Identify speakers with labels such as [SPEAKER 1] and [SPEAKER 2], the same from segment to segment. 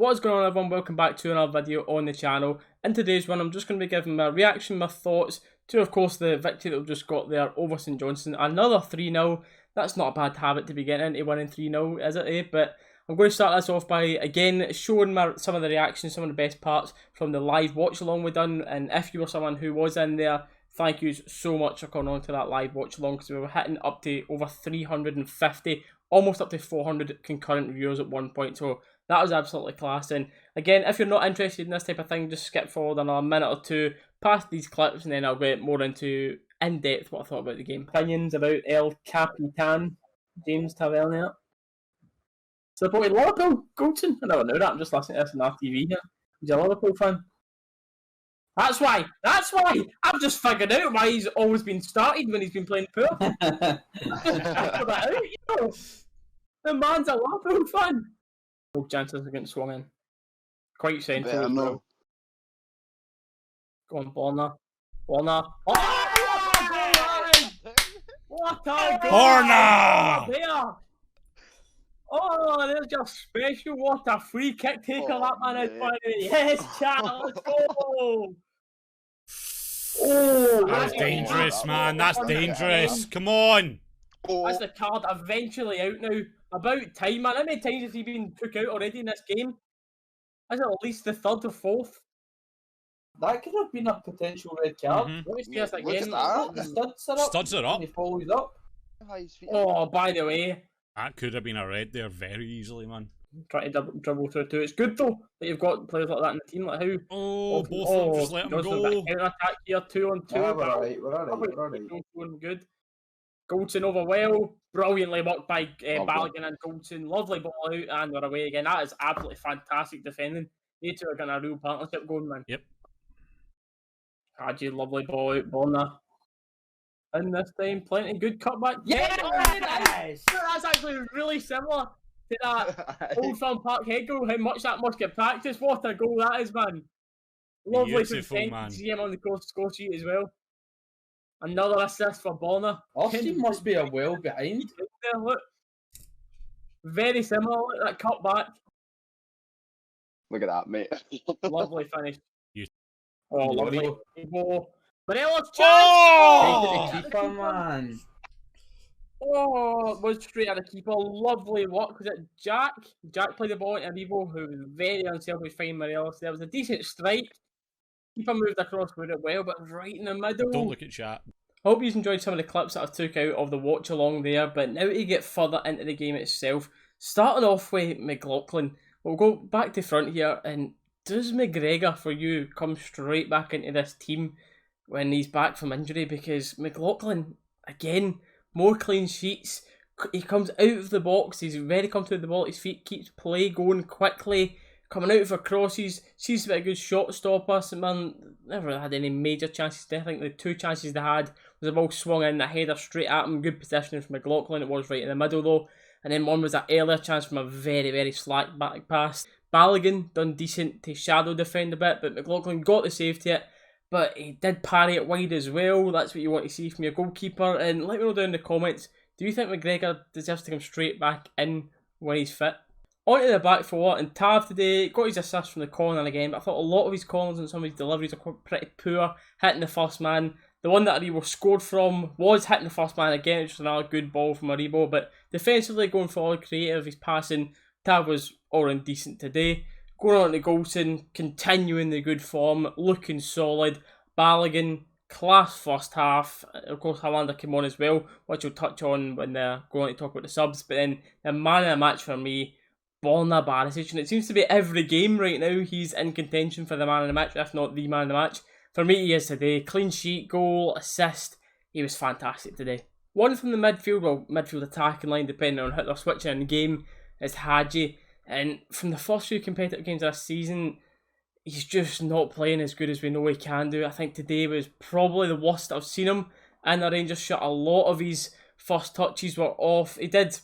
[SPEAKER 1] What is going on, everyone? Welcome back to another video on the channel. In today's one, I'm just going to be giving my reaction, my thoughts to, of course, the victory that we've just got there over St Johnstone. Another 3-0. That's not a bad habit to be getting into, winning 3-0, is it, eh? But I'm going to start this off by, again, showing some of the reactions, some of the best parts from the live watch-along we done. And if you were someone who was in there, thank you so much for coming on to that live watch-along, because we were hitting up to over 350, almost up to 400 concurrent viewers at one point. So that was absolutely class. And again, if you're not interested in this type of thing, just skip forward another minute or two past these clips, and then I'll get more into in-depth what I thought about the game. Opinions about El Capitan, James Tavernier. Supported Liverpool, Goldson. I never knew that. I'm just listening to this on RTV here. He's a Liverpool fan. That's why. I've just figured out why he's always been started when he's been playing poor. The man's a Liverpool fan. Both chances are getting swung in. Quite central as well. Go on, Borna. Borna. Oh, what a goal!
[SPEAKER 2] Borna!
[SPEAKER 1] Oh, there's your special. What a free kick taker that man is playing. Yes, chat, let's go! Oh,
[SPEAKER 2] that's dangerous, man. That's dangerous. Come on.
[SPEAKER 1] That's the card eventually out now. About time, man. How many times has he been took out already in this game? Is it at least the third or fourth?
[SPEAKER 3] That could have been a potential red card.
[SPEAKER 1] Let me see this again.
[SPEAKER 3] The studs are up. He follows up.
[SPEAKER 1] Oh, by the way.
[SPEAKER 2] That could have been a red there very easily, man.
[SPEAKER 1] Trying to dribble through too. It's good though that you've got players like that in the team. Like how?
[SPEAKER 2] Oh, both of them just let them go.
[SPEAKER 1] Counter attack here, 2-on-2.
[SPEAKER 3] We're alright.
[SPEAKER 1] Good. Goldson over well. Brilliantly worked by Balogun and Goldson. Lovely ball out, and we're away again. That is absolutely fantastic defending. You two are getting a real partnership going, man.
[SPEAKER 2] Yep.
[SPEAKER 1] Hadji, lovely ball out, Borna. And this time, plenty good cutback.
[SPEAKER 3] Yes!
[SPEAKER 1] That's actually really similar to that Old Firm Park head goal. How much that must get practiced. What a goal that is, man. Lovely to see him on the score sheet as well. Another assist for Borna.
[SPEAKER 3] Austin must be a well behind.
[SPEAKER 1] There, look. Very similar. Look at that cutback.
[SPEAKER 4] Look at that, mate.
[SPEAKER 1] Lovely finish.
[SPEAKER 3] Oh,
[SPEAKER 1] lovely. Morelos chance!
[SPEAKER 3] Oh! The keeper, man.
[SPEAKER 1] Oh, it was straight at the keeper. Lovely work. Was it Jack? Jack played the ball into Aribo, who was very unselfish finding Morelos. There was a decent strike. Keeper moved across with it well, but right in the middle.
[SPEAKER 2] Don't look at chat.
[SPEAKER 1] I hope you enjoyed some of the clips that I took out of the watch along there, but now to get further into the game itself, starting off with McLaughlin, we'll go back to front here, and does McGregor, for you, come straight back into this team when he's back from injury? Because McLaughlin, again, more clean sheets, he comes out of the box, he's very comfortable with the ball at his feet, keeps play going quickly, coming out for crosses, seems to be a good shot stopper. Man, never had any major chances there. I think the two chances they had was a ball swung in, a header straight at him, good positioning from McLaughlin, it was right in the middle though. And then one was that earlier chance from a very, very slack back pass. Balogun done decent to shadow defend a bit, but McLaughlin got the save to it. But he did parry it wide as well. That's what you want to see from your goalkeeper. And let me know down in the comments, do you think McGregor deserves to come straight back in when he's fit? On to the back four, and Tav today got his assist from the corner again, but I thought a lot of his corners and some of his deliveries are pretty poor, hitting the first man. The one that Aribo scored from was hitting the first man again, which was another good ball from Aribo, but defensively going forward, creative, his passing, Tav was all in decent today. Going on to Goldson, continuing the good form, looking solid. Balogun, class first half. Of course, Highlander came on as well, which we'll touch on when they're going to talk about the subs. But then the man of the match for me, Borna Barisic. And it seems to be every game right now he's in contention for the man of the match, if not the man of the match. For me, he is today. Clean sheet, goal, assist. He was fantastic today. One from the midfield, well, midfield attacking line, depending on how they're switching in the game, is Hadji. And from the first few competitive games this season, he's just not playing as good as we know he can do. I think today was probably the worst I've seen him in the Rangers shirt. A lot of his first touches were off. He did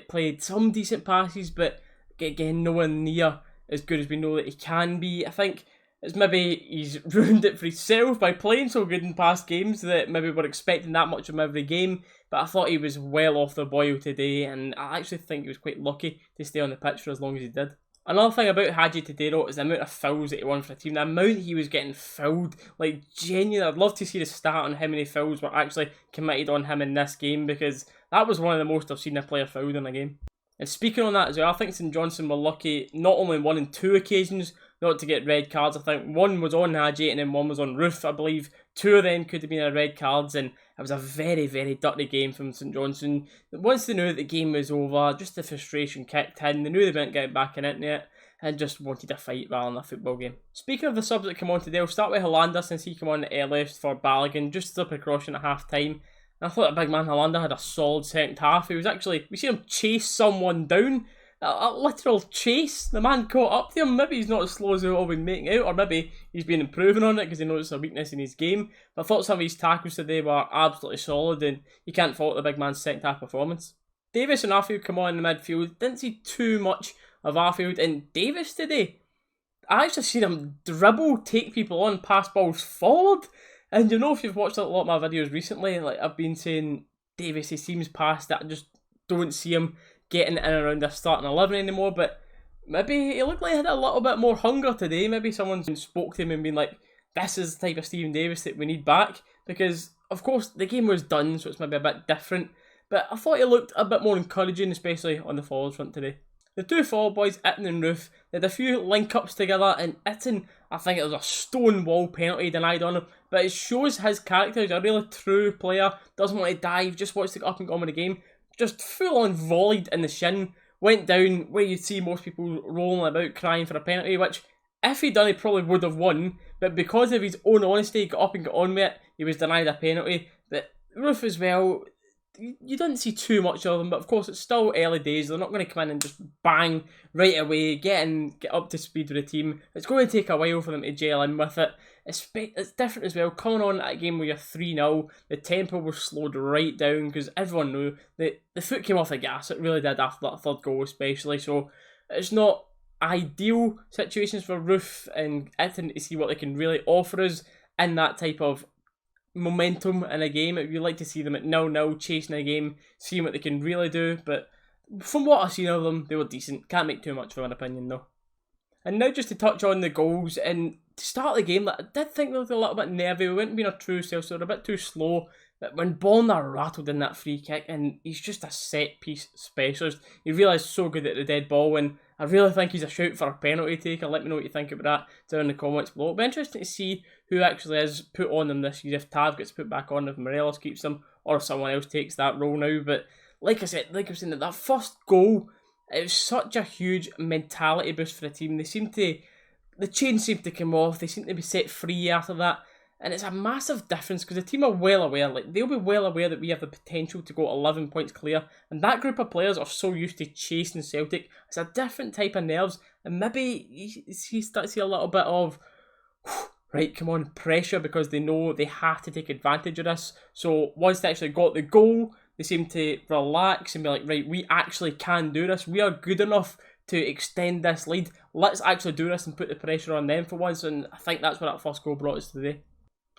[SPEAKER 1] played some decent passes, but again, nowhere near as good as we know that he can be. I think it's maybe he's ruined it for himself by playing so good in past games that maybe we're expecting that much of him every game. But I thought he was well off the boil today, and I actually think he was quite lucky to stay on the pitch for as long as he did. Another thing about Hadji Tadero is the amount of fouls that he won for the team. The amount he was getting fouled, like genuinely, I'd love to see the stat on how many fouls were actually committed on him in this game, because that was one of the most I've seen a player fouled in a game. And speaking on that as well, I think St Johnstone were lucky not only on 1 and 2 occasions not to get red cards. I think one was on Hadji and then one was on Roof, I believe. 2 of them could have been red cards, and it was a very, very dirty game from St Johnstone. Once they knew that the game was over, just the frustration kicked in. They knew they weren't getting back in it and just wanted a fight rather than a football game. Speaking of the subs that come on today, I'll start with Hollander since he came on earliest for Balogun, just as a precaution at half time. And I thought the big man Hollander had a solid second half. He was actually, we see him chase someone down. A literal chase. The man caught up to him. Maybe he's not as slow as we've all been making out, or maybe he's been improving on it because he noticed a weakness in his game. But I thought some of his tackles today were absolutely solid, and you can't fault the big man's second half performance. Davis and Arfield come on in the midfield. Didn't see too much of Arfield, and Davis today, I actually seen him dribble, take people on, pass balls forward. And you know, if you've watched a lot of my videos recently, like I've been saying, Davis, he seems past that. I just don't see him getting in and around the starting 11 anymore, but maybe he looked like he had a little bit more hunger today. Maybe someone spoke to him and been like, this is the type of Stephen Davis that we need back, because of course the game was done, so it's maybe a bit different, but I thought he looked a bit more encouraging, especially on the forward front today. The 2 forward boys, Itten and Roof, they had a few link-ups together, and Itten, I think it was a stone wall penalty denied on him, but it shows his character. He's a really true player, doesn't want to dive, just wants to get up and go on with the game. Just full on volleyed in the shin, went down where you'd see most people rolling about crying for a penalty, which if he'd done he probably would have won, but because of his own honesty, he got up and got on with it, he was denied a penalty. But Roof as well, you didn't see too much of them, but of course it's still early days. They're not going to come in and just bang right away, get up to speed with the team. It's going to take a while for them to gel in with it. It's different as well, coming on at a game where you're 3-0, the tempo was slowed right down because everyone knew that the foot came off the gas. It really did after that third goal especially, so it's not ideal situations for Roof and Itten to see what they can really offer us in that type of momentum in a game. If you like to see them at 0-0 chasing a game, seeing what they can really do, but from what I've seen of them, they were decent. Can't make too much of an opinion though. And now just to touch on the goals, and to start the game, I did think they looked a little bit nervy. We weren't being a true self, so they're a bit too slow. But when Bonner rattled in that free kick, and he's just a set piece specialist, he realised so good at the dead ball, and I really think he's a shout for a penalty taker. Let me know what you think about that down in the comments below. It'll be interesting to see who actually is put on them this year, if Tav gets put back on, if Morelos keeps them, or if someone else takes that role now. But like I said, that first goal, it was such a huge mentality boost for the team. The chain seemed to come off, they seemed to be set free after that, and it's a massive difference because the team are well aware, they'll be well aware that we have the potential to go 11 points clear, and that group of players are so used to chasing Celtic. It's a different type of nerves, and maybe you start to see a little bit of, right, come on, pressure, because they know they have to take advantage of this. So once they actually got the goal, they seem to relax and be like, right, we actually can do this. We are good enough to extend this lead. Let's actually do this and put the pressure on them for once. And I think that's what that first goal brought us today.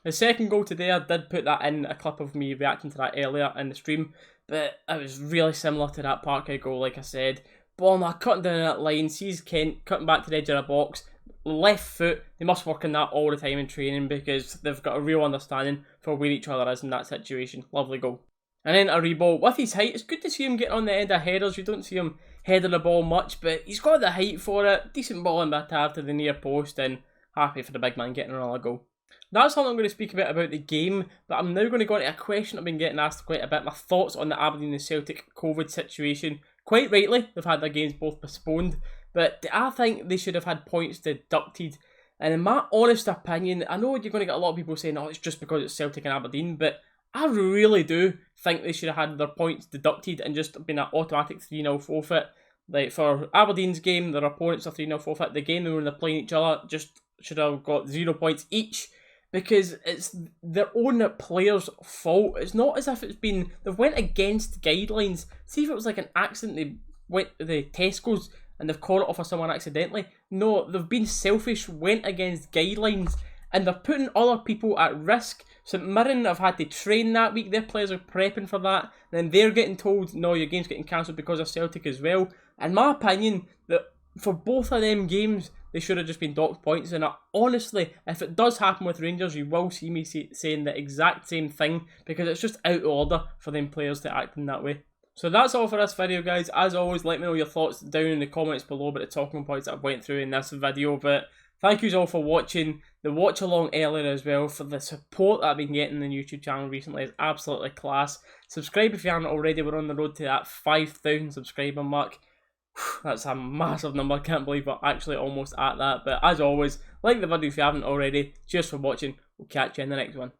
[SPEAKER 1] The second goal today, I did put that in, a clip of me reacting to that earlier in the stream. But it was really similar to that Parkhead goal, like I said. Bonner cutting down that line, sees Kent cutting back to the edge of the box. Left foot, they must work on that all the time in training because they've got a real understanding for where each other is in that situation. Lovely goal. And then Aribo, with his height, it's good to see him getting on the end of headers. You don't see him heading the ball much, but he's got the height for it. Decent ball in by Tav to the near post, and happy for the big man getting another goal. That's all I'm going to speak about the game, but I'm now going to go into a question I've been getting asked quite a bit, my thoughts on the Aberdeen and Celtic COVID situation. Quite rightly, they've had their games both postponed, but I think they should have had points deducted. And in my honest opinion, I know you're going to get a lot of people saying, oh, it's just because it's Celtic and Aberdeen, but I really do think they should have had their points deducted and just been an automatic 3-0 forfeit. Like for Aberdeen's game, their opponents are 3-0 forfeit. The game when they're playing each other just should have got 0 points each, because it's their own players' fault. It's not as if they've went against guidelines. See if it was like an accident, they went to the Tesco's and they've caught it off of someone accidentally. No, they've been selfish, went against guidelines, and they're putting other people at risk. St Mirren have had to train that week, their players are prepping for that, and then they're getting told, no, your game's getting cancelled because of Celtic as well. In my opinion, the for both of them games, they should have just been docked points. And honestly, if it does happen with Rangers, you will see me saying the exact same thing, because it's just out of order for them players to act in that way. So that's all for this video, guys. As always, let me know your thoughts down in the comments below about the talking points that I went through in this video. But thank you all for watching the watch along earlier as well. For the support that I've been getting on the YouTube channel recently is absolutely class. Subscribe if you haven't already. We're on the road to that 5,000 subscriber mark. That's a massive number. I can't believe we're actually almost at that. But as always, like the video if you haven't already. Cheers for watching. We'll catch you in the next one.